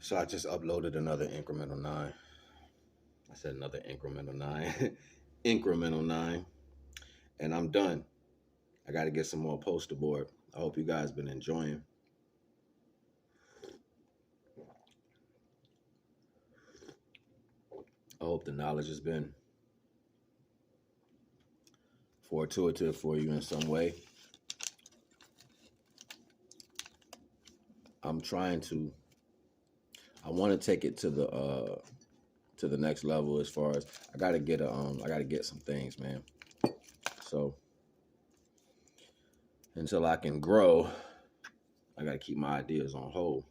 So I just uploaded another incremental 9. I said another incremental 9. Incremental 9. And I'm done. I got to get some more poster board. I hope you guys been enjoying. I hope the knowledge has been fortuitous for you in some way. I'm trying to. I want to take it to the next level as far as I gotta get I gotta get some things, man. So until I can grow, I gotta keep my ideas on hold.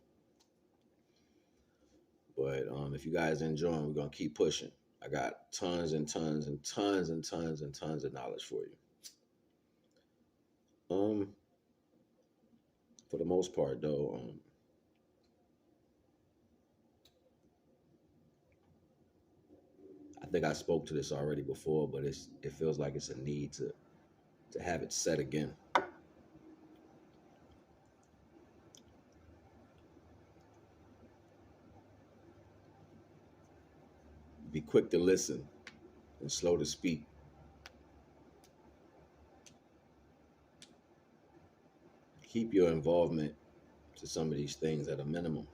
But if you guys enjoying, we're gonna keep pushing. I got tons and tons and tons and tons and tons of knowledge for you. For the most part though, I think I spoke to this already before, but it feels like it's a need to have it said again. Be quick to listen and slow to speak. Keep your involvement to some of these things at a minimum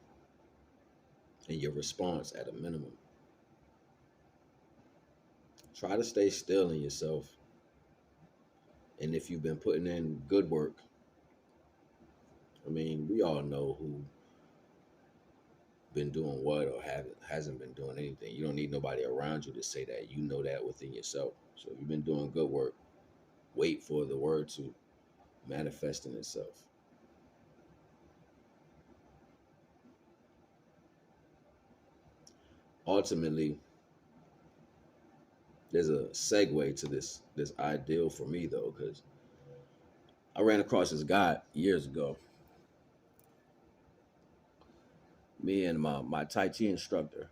and your response at a minimum. Try to stay still in yourself. And if you've been putting in good work, I mean, we all know who been doing what or hasn't been doing anything. You don't need nobody around you to say that. You know that within yourself. So if you've been doing good work, wait for the word to manifest in itself. Ultimately, there's a segue to this ideal for me though, because I ran across this guy years ago. Me and my Tai Chi instructor.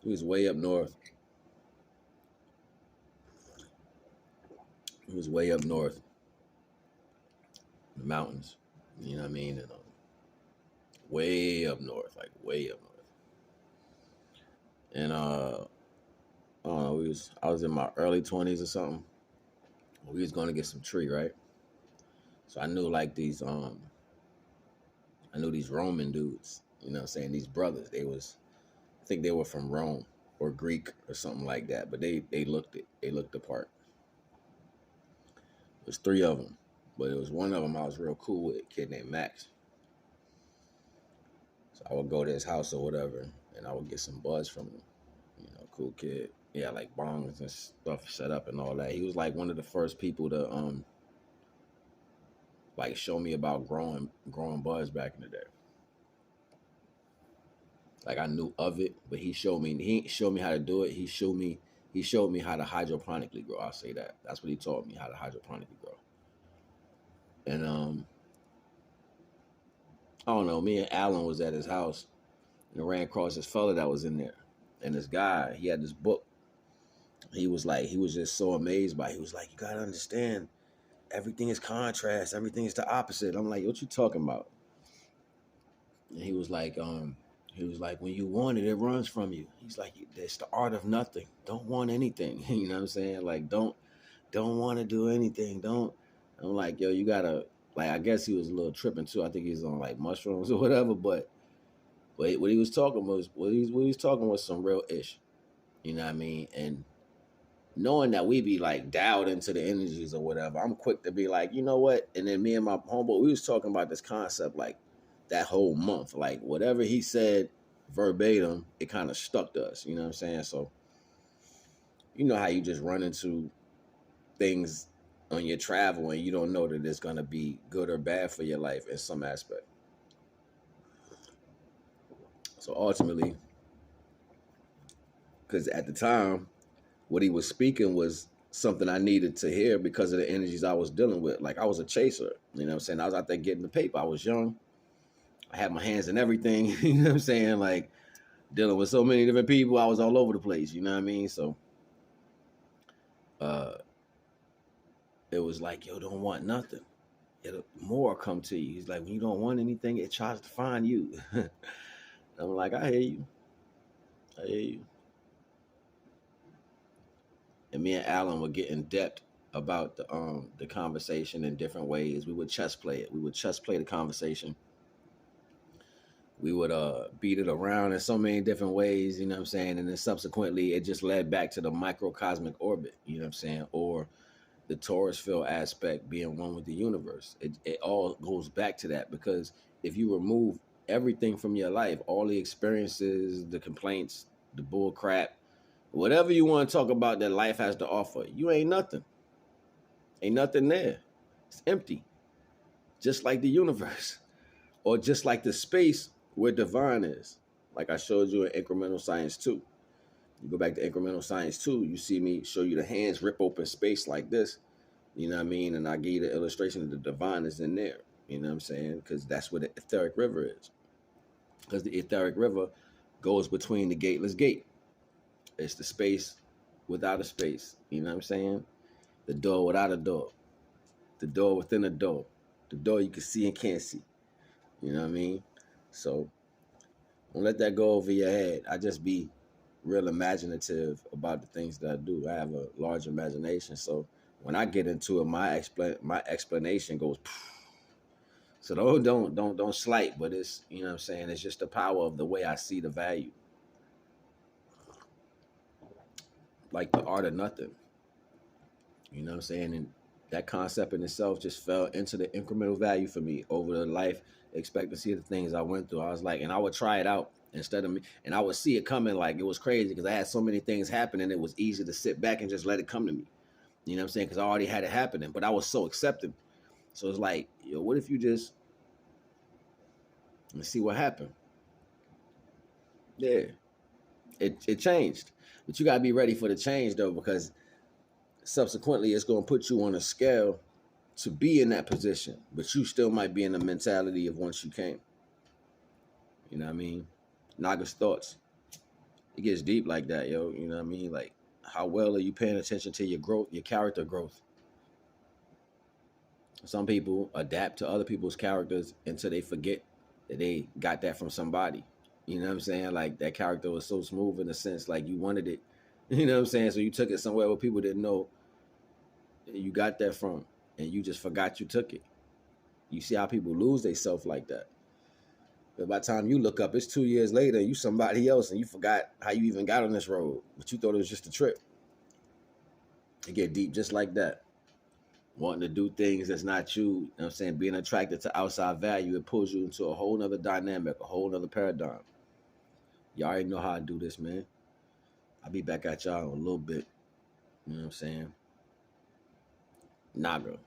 He was way up north. He was way up north, in the mountains. You know what I mean? And way up north, like way up north. And I don't know. I was in my early 20s or something. We was going to get some tree, right? So I knew like I knew these Roman dudes. You know what I'm saying? These brothers. I think they were from Rome or Greek or something like that. But they looked it. They looked the part. It was three of them, but it was one of them I was real cool with, a kid named Max. So I would go to his house or whatever, and I would get some buzz from him. You know, cool kid. Yeah, like bongs and stuff set up and all that. He was like one of the first people to like show me about growing buzz back in the day. Like I knew of it, but he didn't show me how to do it. He showed me how to hydroponically grow. I'll say that. That's what he taught me, how to hydroponically grow. And I don't know, me and Alan was at his house and I ran across this fella that was in there. And this guy, he had this book. He was just so amazed by it. He was like, you gotta understand, everything is contrast, everything is the opposite. I'm like, what you talking about? And he was like, when you want it, it runs from you. He's like, it's the art of nothing. Don't want anything. You know what I'm saying? Like, don't want to do anything. Don't. I'm like, yo, you gotta. Like, I guess he was a little tripping too. I think he's on like mushrooms or whatever. But what he was talking was some real ish. You know what I mean? And knowing that we be like dialed into the energies or whatever, I'm quick to be like, you know what? And then me and my homeboy, we was talking about this concept like that whole month. Like whatever he said verbatim, it kind of stuck to us. You know what I'm saying? So you know how you just run into things on your travel and you don't know that it's gonna be good or bad for your life in some aspect. So ultimately, because at the time, what he was speaking was something I needed to hear because of the energies I was dealing with. Like I was a chaser, you know what I'm saying? I was out there getting the paper. I was young. I had my hands in everything, you know what I'm saying? Like dealing with so many different people, I was all over the place, you know what I mean? So uh it was like, yo, don't want nothing. It'll more come to you. He's like, when you don't want anything, it tries to find you. I'm like, I hear you. I hear you. And me and Alan would get in depth about the conversation in different ways. We would chess play it. We would chess play the conversation. We would beat it around in so many different ways, you know what I'm saying? And then subsequently it just led back to the microcosmic orbit, you know what I'm saying? Or the torus field aspect being one with the universe. It all goes back to that, because if you remove everything from your life, all the experiences, the complaints, the bull crap, whatever you want to talk about that life has to offer, you ain't nothing. Ain't nothing there. It's empty. Just like the universe. Or just like the space where divine is. Like I showed you in incremental science 2. You go back to incremental science 2, you see me show you the hands rip open space like this. You know what I mean? And I give you the illustration of the divine is in there. You know what I'm saying? Because that's where the etheric river is. Because the etheric river goes between the gateless gate. It's the space without a space. You know what I'm saying? The door without a door. The door within a door. The door you can see and can't see. You know what I mean? So don't let that go over your head. I just be real imaginative about the things that I do. I have a large imagination. So when I get into it, my explanation goes. So don't slight, but it's, you know what I'm saying, it's just the power of the way I see the value. Like the art of nothing. You know what I'm saying? And that concept in itself just fell into the incremental value for me over the life expectancy of the things I went through. I was like, and I would try it out instead of me, and I would see it coming. Like, it was crazy because I had so many things happen, and it was easy to sit back and just let it come to me. You know what I'm saying? Because I already had it happening, but I was so accepting. So it's like, yo, what if you just, let's see what happened? Yeah, it changed, but you gotta be ready for the change though, because subsequently it's gonna put you on a scale to be in that position, but you still might be in the mentality of once you came. You know what I mean? Naga's thoughts. It gets deep like that, yo. You know what I mean? Like, how well are you paying attention to your growth, your character growth? Some people adapt to other people's characters until they forget that they got that from somebody. You know what I'm saying? Like, that character was so smooth in a sense, like you wanted it. You know what I'm saying? So you took it somewhere where people didn't know you got that from, and you just forgot you took it. You see how people lose themselves like that. But by the time you look up, it's 2 years later, you somebody else, and you forgot how you even got on this road, but you thought it was just a trip. It get deep just like that. Wanting to do things that's not you, you know what I'm saying? Being attracted to outside value, it pulls you into a whole nother dynamic, a whole nother paradigm. Y'all already know how I do this, man. I'll be back at y'all in a little bit. You know what I'm saying? NAGA.